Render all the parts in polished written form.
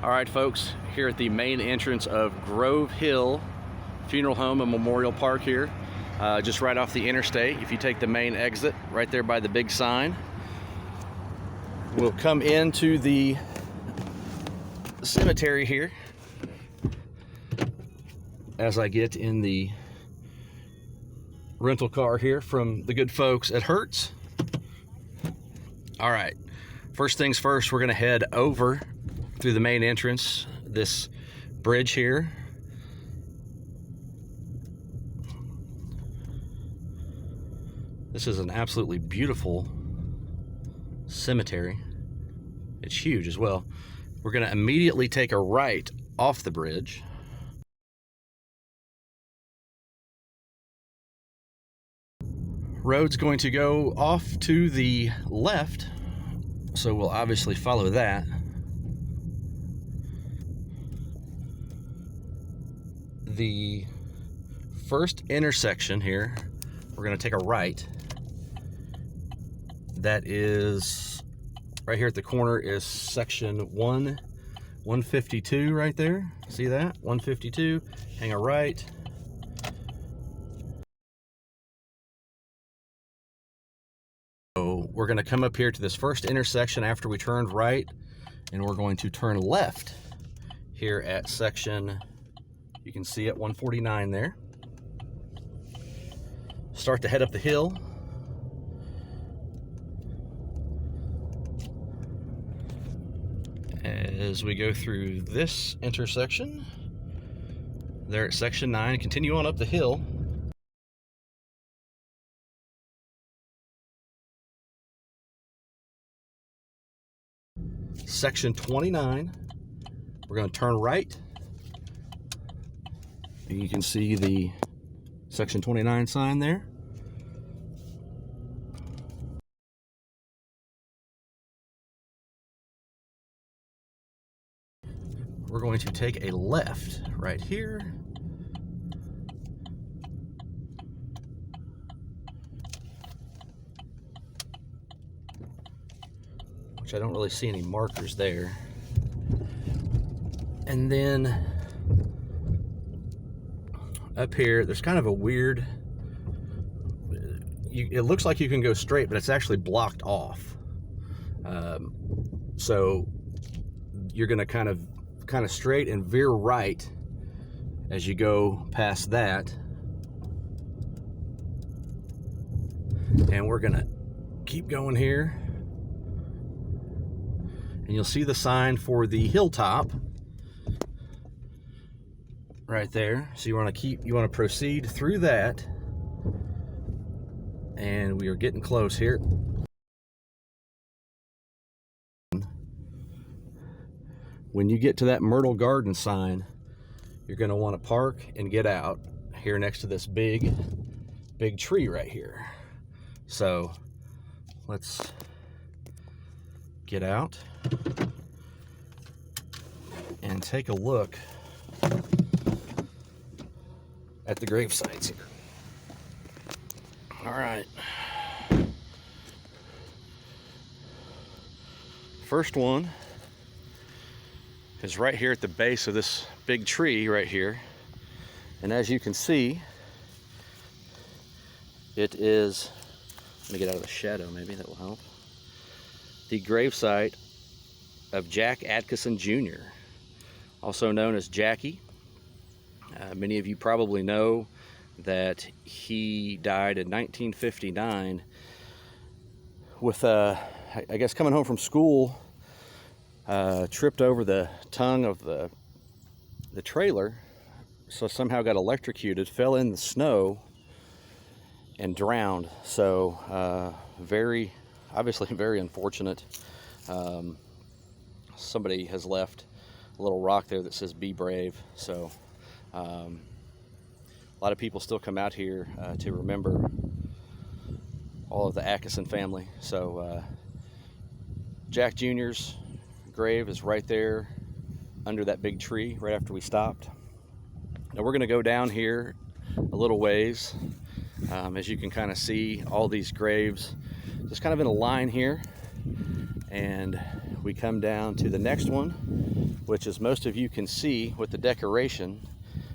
All right, folks, here at the main entrance of Grove Hill Funeral Home and Memorial Park here, just right off the interstate. If you take the main exit right there by the big sign, we'll come into the cemetery here as I get in the rental car here from the good folks at Hertz. All right, first things first, we're gonna head over through the main entrance, this bridge here. This is an absolutely beautiful cemetery. It's huge as well. We're gonna immediately take a right off the bridge. Road's going to go off to the left, so we'll obviously follow that. The first intersection here, we're going to take a right. That is right here at the corner is section 152 right there. See that? 152. Hang a right. So we're going to come up here to this first intersection after we turned right, and we're going to turn left here at section, you can see it, 149 there. Start to head up the hill. As we go through this intersection, there at section 9, continue on up the hill. Section 29, we're going to turn right. You can see the section 29 sign there. We're going to take a left right here. Which I don't really see any markers there. And then up here, there's kind of a weird, it looks like you can go straight, but it's actually blocked off. So you're gonna kind of straight and veer right as you go past that. And we're gonna keep going here. And you'll see the sign for the hilltop right there. So you want to proceed through that. And we are getting close here. When you get to that Myrtle Garden sign, you're going to want to park and get out here next to this big tree right here. So let's get out and take a look at the grave sites here. All right. First one is right here at the base of this big tree right here. And as you can see, it is, let me get out of the shadow, maybe that will help. The gravesite of Jack Adkisson Jr., also known as Jackie. Many of you probably know that he died in 1959 with, I guess, coming home from school, tripped over the tongue of the trailer, so somehow got electrocuted, fell in the snow, and drowned. So obviously very unfortunate. Somebody has left a little rock there that says "Be brave." So a lot of people still come out here to remember all of the Adkisson family. So Jack Jr.'s grave is right there under that big tree right after we stopped. Now we're going to go down here a little ways. As you can kind of see, all these graves just kind of in a line here, and we come down to the next one, which, as most of you can see with the decoration,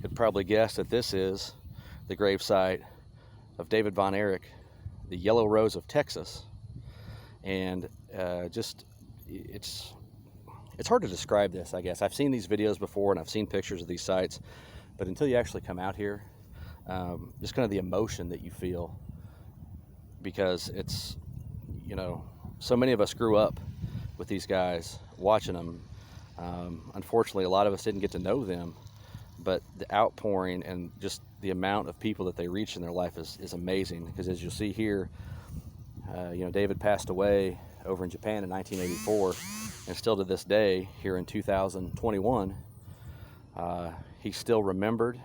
could probably guess that this is the gravesite of David Von Erich, the Yellow Rose of Texas. And it's hard to describe this, I guess. I've seen these videos before and I've seen pictures of these sites, but until you actually come out here, just kind of the emotion that you feel, because it's, you know, so many of us grew up with these guys, watching them. Unfortunately, a lot of us didn't get to know them, but the outpouring and just the amount of people that they reach in their life is amazing. Because as you'll see here, you know, David passed away over in Japan in 1984, and still to this day, here in 2021, he's still remembered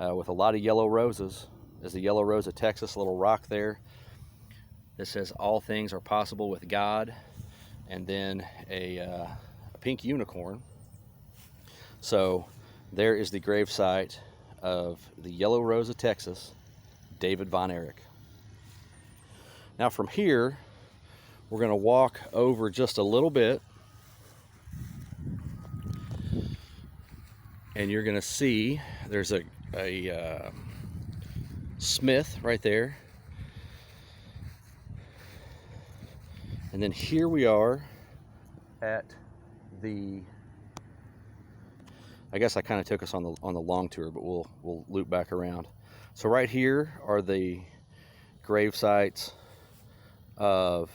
with a lot of yellow roses. There's the Yellow Rose of Texas, a little rock there that says all things are possible with God, and then a pink unicorn. So there is the gravesite of the Yellow Rose of Texas, David Von Erich. Now from here, we're going to walk over just a little bit, and you're going to see there's a smith right there. And then here we are at the, I guess I kind of took us on the long tour, but we'll loop back around. So right here are the grave sites of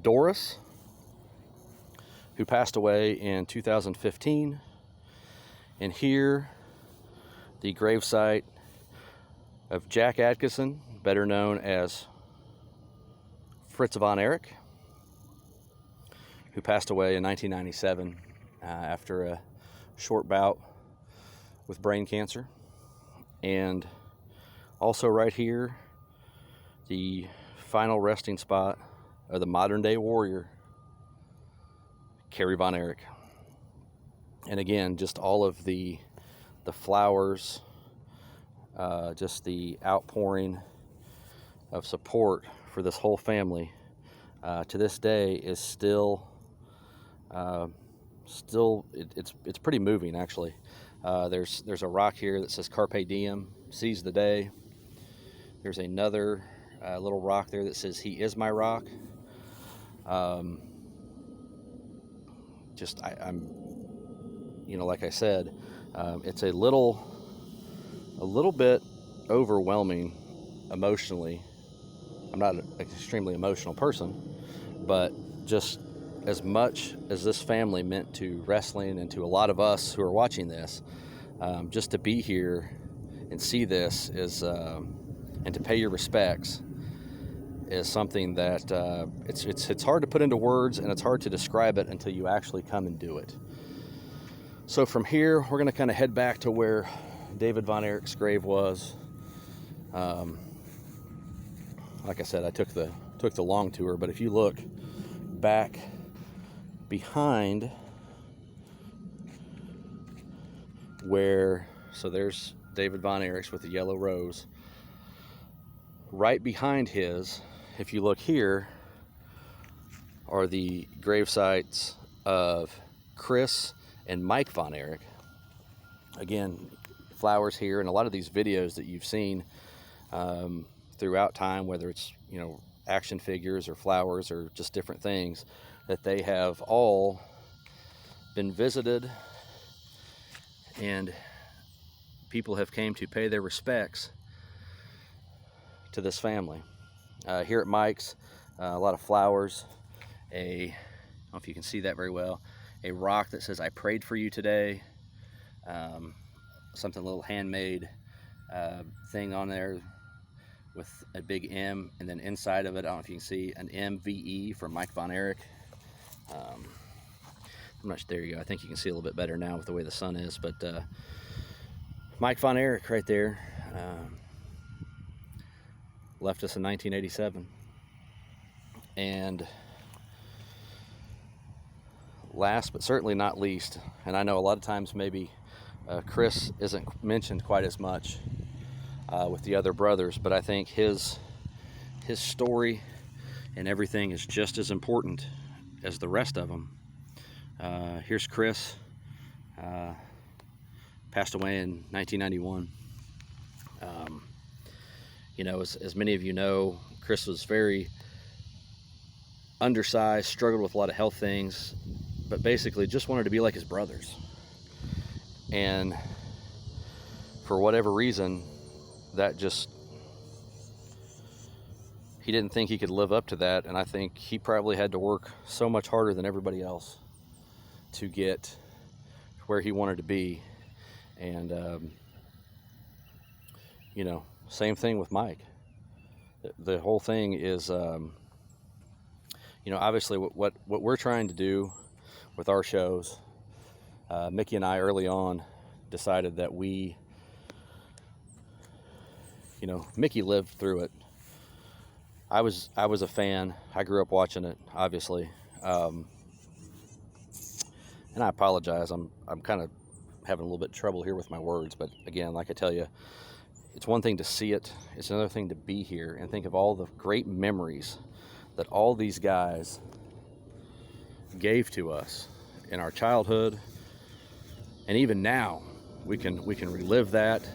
Doris, who passed away in 2015. And here, the gravesite of Jack ADKISSON, better known as FRITZ von Erich, who passed away in 1997 after a short bout with brain cancer. And also right here, the final resting spot of the modern day warrior, KERRY von Erich. And again, just all of the flowers, just the outpouring of support for this whole family to this day is still it's pretty moving, actually. There's a rock here that says Carpe Diem, seize the day. There's another little rock there that says He is my rock. I'm you know, like I said, it's a little bit overwhelming emotionally. I'm not an extremely emotional person, but just as much as this family meant to wrestling and to a lot of us who are watching this, just to be here and see this is, and to pay your respects is something that it's hard to put into words, and it's hard to describe it until you actually come and do it. So from here, we're going to kind of head back to where David Von Erich's grave was. Like I said, I took the long tour, but if you look back behind where, so there's David Von Erich's with the yellow rose. Right behind his, if you look here, are the grave sites of Chris and Mike Von Erich. Again, flowers here, and a lot of these videos that you've seen throughout time, whether it's, you know, action figures or flowers or just different things, that they have all been visited and people have came to pay their respects to this family. Here at Mike's, a lot of flowers, I don't know if you can see that very well, a rock that says I prayed for you today, something, a little handmade thing on there with a big M, and then inside of it, I don't know if you can see, an MVE from Mike Von Erich. I'm not sure, there you go, I think you can see a little bit better now with the way the sun is, but Mike Von Erich right there, left us in 1987. And last but certainly not least, and I know a lot of times maybe Chris isn't mentioned quite as much with the other brothers, but I think his story and everything is just as important as the rest of them. Here's Chris, passed away in 1991. You know, as many of you know, Chris was very undersized, struggled with a lot of health things, but basically just wanted to be like his brothers. And for whatever reason, that just, he didn't think he could live up to that, and I think he probably had to work so much harder than everybody else to get where he wanted to be. And you know, same thing with Mike. The whole thing is, you know, obviously what we're trying to do with our shows, Mickey and I early on decided that we, you know, Mickey lived through it. I was a fan. I grew up watching it, obviously. And I apologize. I'm kind of having a little bit of trouble here with my words, but again, like I tell you, it's one thing to see it. It's another thing to be here and think of all the great memories that all these guys gave to us in our childhood, and even now we can relive that.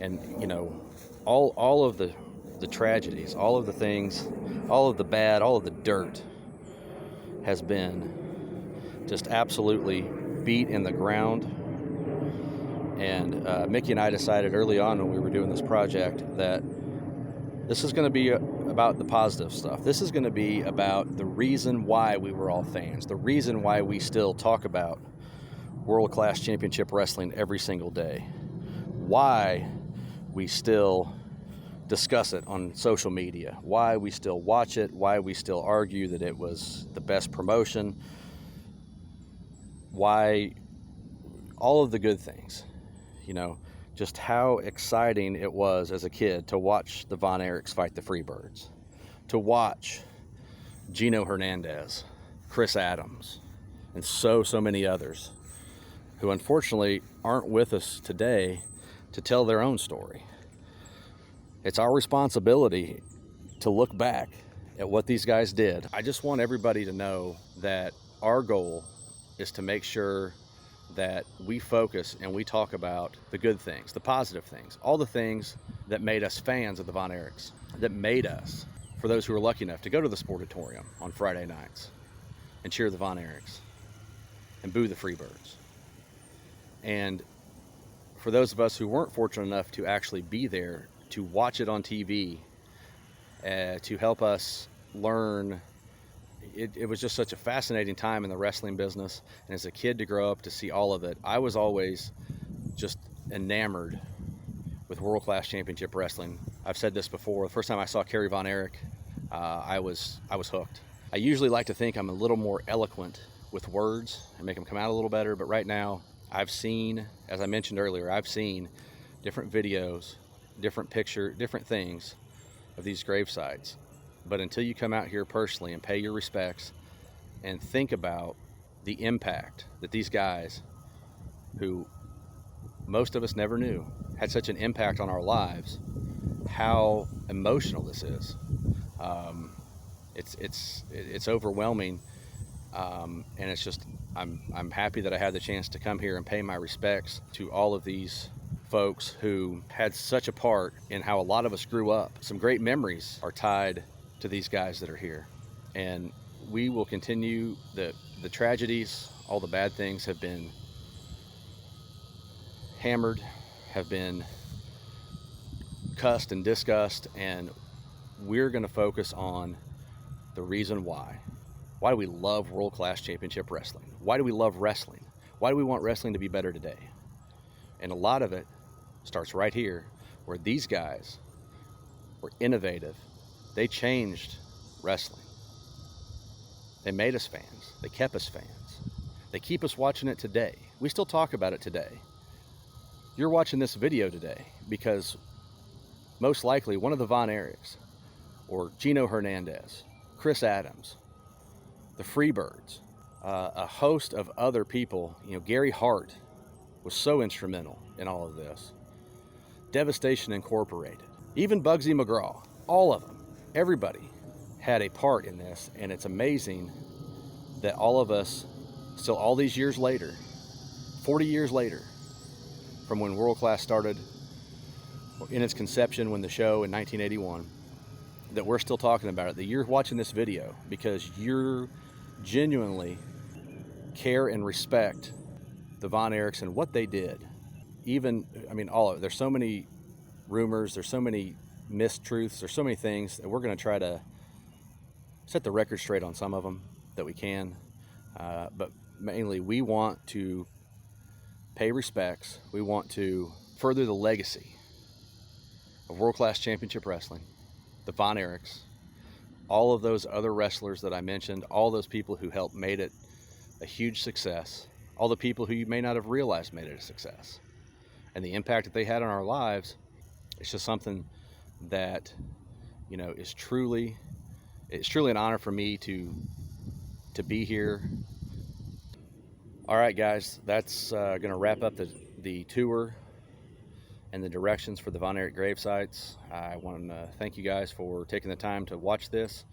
And you know, all of the tragedies, all of the things, all of the bad, all of the dirt has been just absolutely beat in the ground. And Mickey and I decided early on when we were doing this project that this is going to be about the positive stuff. This is going to be about the reason why we were all fans, the reason why we still talk about world-class championship wrestling every single day, why we still discuss it on social media, why we still watch it, why we still argue that it was the best promotion, why all of the good things. You know, just how exciting it was as a kid to watch the Von Erichs fight the Freebirds, to watch Gino Hernandez, Chris Adams, and so many others who unfortunately aren't with us today to tell their own story. It's our responsibility to look back at what these guys did. I just want everybody to know that our goal is to make sure that we focus and we talk about the good things, the positive things, all the things that made us fans of the Von Erichs, that made us, for those who were lucky enough to go to the Sportatorium on Friday nights and cheer the Von Erichs and boo the Freebirds. And for those of us who weren't fortunate enough to actually be there, to watch it on TV, to help us learn. It was just such a fascinating time in the wrestling business, and as a kid to grow up to see all of it, I was always just enamored with world-class championship wrestling. I've said this before, the first time I saw Kerry Von Erich, I was hooked. I usually like to think I'm a little more eloquent with words and make them come out a little better, but right now I've seen, as I mentioned earlier, I've seen different videos, different things of these grave sites. But until you come out here personally and pay your respects and think about the impact that these guys, who most of us never knew, had such an impact on our lives, how emotional this is. It's overwhelming, and it's just, I'm happy that I had the chance to come here and pay my respects to all of these folks who had such a part in how a lot of us grew up. Some great memories are tied to these guys that are here, and we will continue. The tragedies, all the bad things have been hammered, have been cussed and discussed, and we're going to focus on the reason why do we love world-class championship wrestling, why do we love wrestling, why do we want wrestling to be better today. And a lot of it starts right here, where these guys were innovative. They changed wrestling. They made us fans. They kept us fans. They keep us watching it today. We still talk about it today. You're watching this video today because most likely one of the Von Erichs, or Gino Hernandez, Chris Adams, the Freebirds, a host of other people, you know, Gary Hart was so instrumental in all of this. Devastation Incorporated, even Bugsy McGraw, all of them. Everybody had a part in this, and it's amazing that all of us, still all these years later, 40 years later, from when World Class started in its conception, when the show in 1981, that we're still talking about it, that you're watching this video because you're genuinely care and respect the Von Erichs and what they did. Even, I mean, all of it. There's so many rumors, there's so many mistruths, there's so many things that we're going to try to set the record straight on some of them that we can. But mainly, we want to pay respects. We want to further the legacy of World Class Championship Wrestling, the Von Erichs, all of those other wrestlers that I mentioned, all those people who helped made it a huge success, all the people who you may not have realized made it a success, and the impact that they had on our lives. It's just something that, you know, it's truly an honor for me to be here. All right, guys, that's going to wrap up the tour and the directions for the Von Erich grave sites. I want to thank you guys for taking the time to watch this.